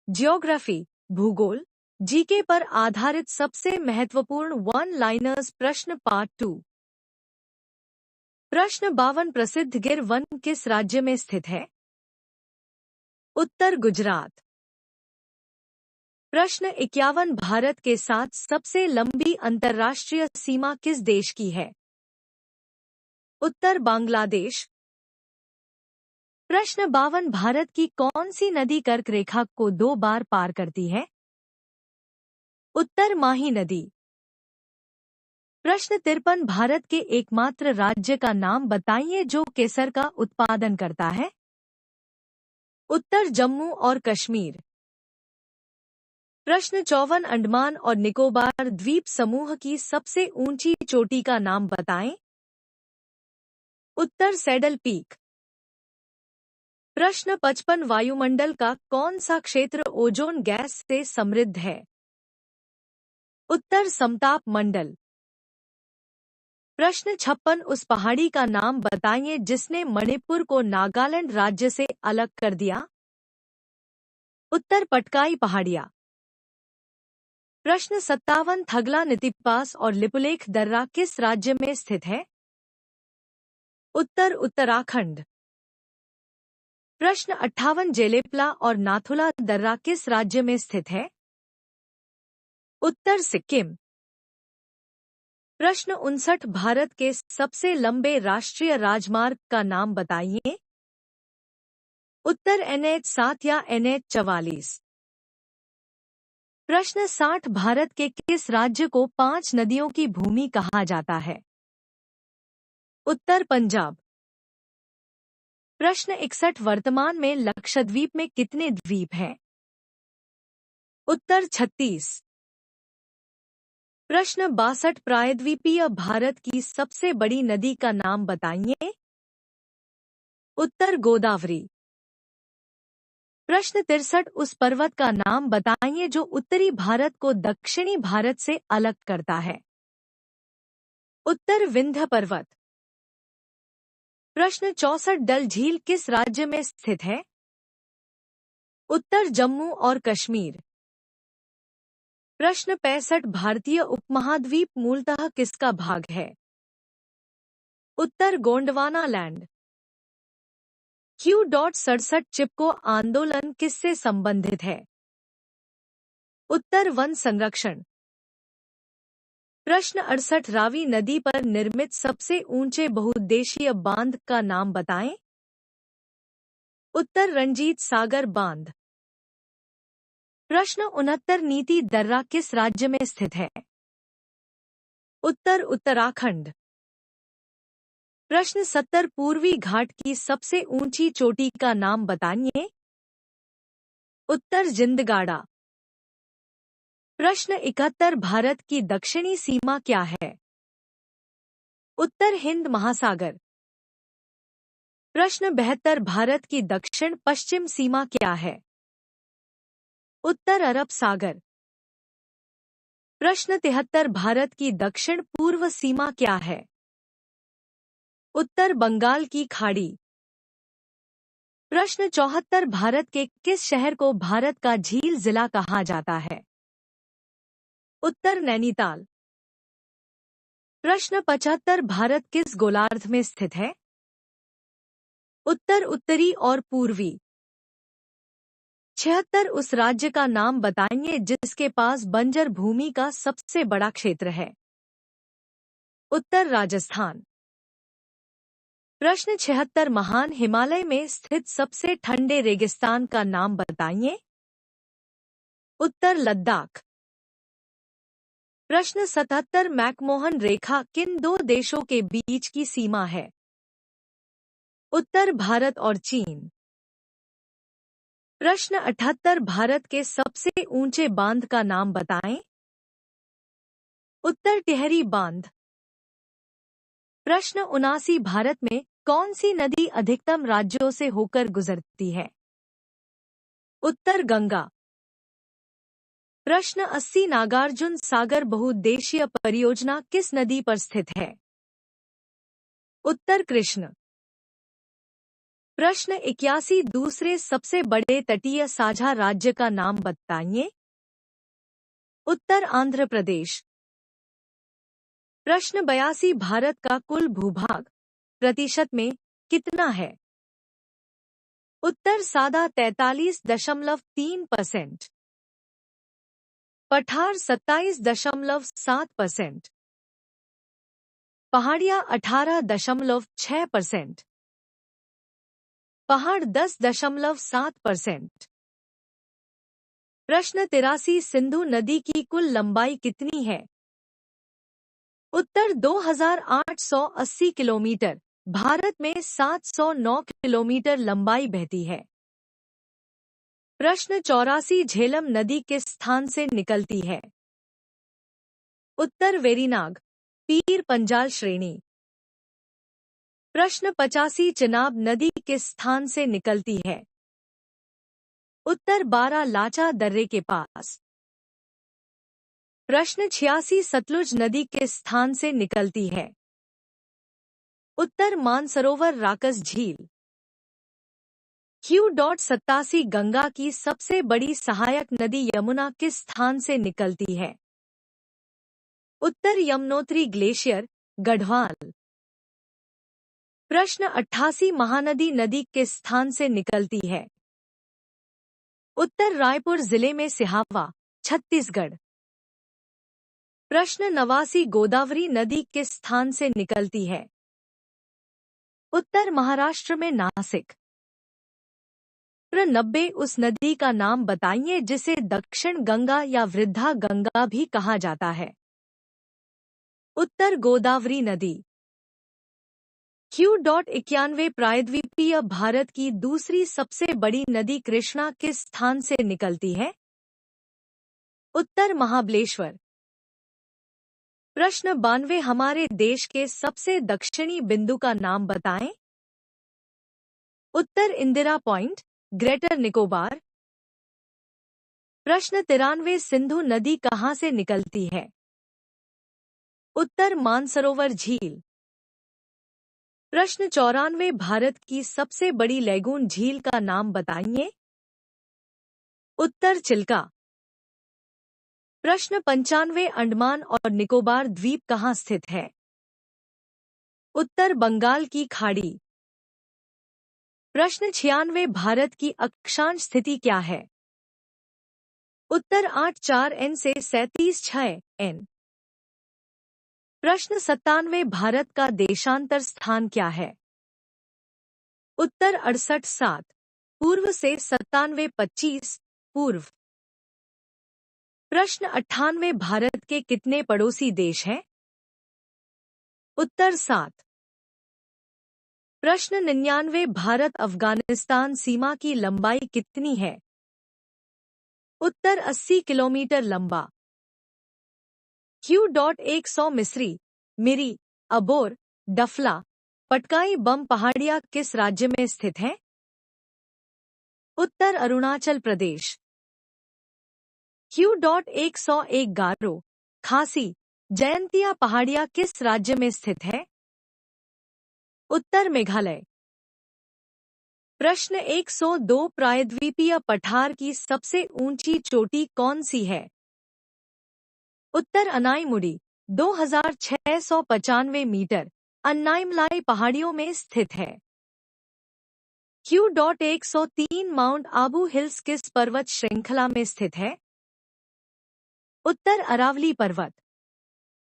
Geography, भूगोल, GK पर आधारित सबसे महत्वपूर्ण वन लाइनर्स प्रश्न पार्ट 2। प्रश्न 52 प्रसिद्ध गिर वन किस राज्य में स्थित है? उत्तर गुजरात। प्रश्न 51 भारत के साथ सबसे लंबी अंतर्राष्ट्रीय सीमा किस देश की है? उत्तर बांग्लादेश। प्रश्न 52 भारत की कौन सी नदी कर्क रेखा को 2 बार पार करती है? उत्तर माही नदी। प्रश्न 53 भारत के एकमात्र राज्य का नाम बताइए जो केसर का उत्पादन करता है? उत्तर जम्मू और कश्मीर। प्रश्न 54 अंडमान और निकोबार द्वीप समूह की सबसे ऊंची चोटी का नाम बताएं? उत्तर सैडल पीक। प्रश्न 55 वायुमंडल का कौन सा क्षेत्र ओजोन गैस से समृद्ध है? उत्तर समताप मंडल। प्रश्न 56 उस पहाड़ी का नाम बताइए जिसने मणिपुर को नागालैंड राज्य से अलग कर दिया? उत्तर पटकाई पहाड़िया। प्रश्न 57 थगला नितिपास और लिपुलेख दर्रा किस राज्य में स्थित है? उत्तर उत्तराखंड। प्रश्न 58 जेलेपला और नाथुला दर्रा किस राज्य में स्थित है? उत्तर सिक्किम। प्रश्न 59 भारत के सबसे लंबे राष्ट्रीय राजमार्ग का नाम बताइए? उत्तर NH7 या NH44। प्रश्न 60 भारत के किस राज्य को 5 नदियों की भूमि कहा जाता है? उत्तर पंजाब। प्रश्न 61 वर्तमान में लक्षद्वीप में कितने द्वीप हैं? उत्तर 36। प्रश्न 62 प्रायद्वीपीय भारत की सबसे बड़ी नदी का नाम बताइए? उत्तर गोदावरी। प्रश्न 63 उस पर्वत का नाम बताइए जो उत्तरी भारत को दक्षिणी भारत से अलग करता है? उत्तर विंध्य पर्वत। प्रश्न 64 डल झील किस राज्य में स्थित है? उत्तर जम्मू और कश्मीर। प्रश्न 65 भारतीय उपमहाद्वीप मूलतः किसका भाग है? उत्तर गोंडवाना लैंड। Q.67 चिपको आंदोलन किससे संबंधित है? उत्तर वन संरक्षण। प्रश्न 68 रावी नदी पर निर्मित सबसे ऊंचे बहुउद्देशीय बांध का नाम बताएं? उत्तर रणजीत सागर बांध। प्रश्न 69 नीति दर्रा किस राज्य में स्थित है? उत्तर उत्तराखंड। प्रश्न 70 पूर्वी घाट की सबसे ऊंची चोटी का नाम बताइए? उत्तर जिंदगाड़ा। प्रश्न 71 भारत की दक्षिणी सीमा क्या है? उत्तर हिंद महासागर। प्रश्न 72 भारत की दक्षिण पश्चिम सीमा क्या है? उत्तर अरब सागर। प्रश्न 73 भारत की दक्षिण पूर्व सीमा क्या है? उत्तर बंगाल की खाड़ी। प्रश्न 74 भारत के किस शहर को भारत का झील जिला कहा जाता है? उत्तर नैनीताल। प्रश्न 75 भारत किस गोलार्ध में स्थित है? उत्तर उत्तरी और पूर्वी। 76 उस राज्य का नाम बताइए जिसके पास बंजर भूमि का सबसे बड़ा क्षेत्र है? उत्तर राजस्थान। प्रश्न 76 महान हिमालय में स्थित सबसे ठंडे रेगिस्तान का नाम बताइए? उत्तर लद्दाख। प्रश्न 77 मैकमोहन रेखा किन 2 देशों के बीच की सीमा है? उत्तर भारत और चीन। प्रश्न 78 भारत के सबसे ऊंचे बांध का नाम बताएं? उत्तर टिहरी बांध। प्रश्न 79 भारत में कौन सी नदी अधिकतम राज्यों से होकर गुजरती है? उत्तर गंगा। प्रश्न 80 नागार्जुन सागर बहुउद्देशीय परियोजना किस नदी पर स्थित है? उत्तर कृष्ण। प्रश्न 81 दूसरे सबसे बड़े तटीय साझा राज्य का नाम बताइए। उत्तर आंध्र प्रदेश। प्रश्न 82 भारत का कुल भूभाग प्रतिशत में कितना है? उत्तर सादा 43.3%, पठार 27.7%, पहाड़ियाँ 18.6%, पहाड़ 10.7%। प्रश्न 83 सिंधु नदी की कुल लंबाई कितनी है? उत्तर 2880 किलोमीटर। भारत में 709 किलोमीटर लंबाई बहती है। प्रश्न 84 झेलम नदी किस स्थान से निकलती है? उत्तर वेरीनाग, पीर पंजाल श्रेणी। प्रश्न 85 चिनाब नदी किस स्थान से निकलती है? उत्तर बारालाचा दर्रे के पास। प्रश्न 86 सतलुज नदी किस स्थान से निकलती है? उत्तर मानसरोवर राकस झील। Q.87 गंगा की सबसे बड़ी सहायक नदी यमुना किस स्थान से निकलती है? उत्तर यमुनोत्री ग्लेशियर, गढ़वाल। प्रश्न 88 महानदी नदी किस स्थान से निकलती है? उत्तर रायपुर जिले में सिहावा, छत्तीसगढ़। प्रश्न 89 गोदावरी नदी किस स्थान से निकलती है? उत्तर महाराष्ट्र में नासिक। प्रश्न 90 उस नदी का नाम बताइए जिसे दक्षिण गंगा या वृद्धा गंगा भी कहा जाता है। उत्तर गोदावरी नदी। Q.91 प्रायद्वीपीय भारत की दूसरी सबसे बड़ी नदी कृष्णा किस स्थान से निकलती है? उत्तर महाबलेश्वर। प्रश्न 92 हमारे देश के सबसे दक्षिणी बिंदु का नाम बताएं। उत्तर इंदिरा पॉइंट, ग्रेटर निकोबार। प्रश्न 93 सिंधु नदी कहां से निकलती है? उत्तर मानसरोवर झील। प्रश्न 94 भारत की सबसे बड़ी लैगून झील का नाम बताइए। उत्तर चिल्का। प्रश्न 95 अंडमान और निकोबार द्वीप कहाँ स्थित है? उत्तर बंगाल की खाड़ी। प्रश्न 96 भारत की अक्षांश स्थिति क्या है? उत्तर 84 N से 37.6 N। प्रश्न 97 भारत का देशांतर स्थान क्या है? उत्तर 68.7 पूर्व से 97.25 पूर्व। प्रश्न 98 भारत के कितने पड़ोसी देश हैं? उत्तर 7। प्रश्न 99 भारत अफगानिस्तान सीमा की लंबाई कितनी है? उत्तर 80 किलोमीटर लंबा। Q.100 मिस्री, मिरी, अबोर, डफला, पटकाई बम पहाड़ियाँ किस राज्य में स्थित हैं? उत्तर अरुणाचल प्रदेश। Q.101 गारो, खासी, जयंतिया पहाड़ियाँ किस राज्य में स्थित है? उत्तर मेघालय। प्रश्न 102 प्रायद्वीपीय पठार की सबसे ऊंची चोटी कौन सी है? उत्तर अनाईमुडी, 2695 मीटर, अन्नाइमलाई पहाड़ियों में स्थित है। Q.103 माउंट आबू हिल्स किस पर्वत श्रृंखला में स्थित है? उत्तर अरावली पर्वत।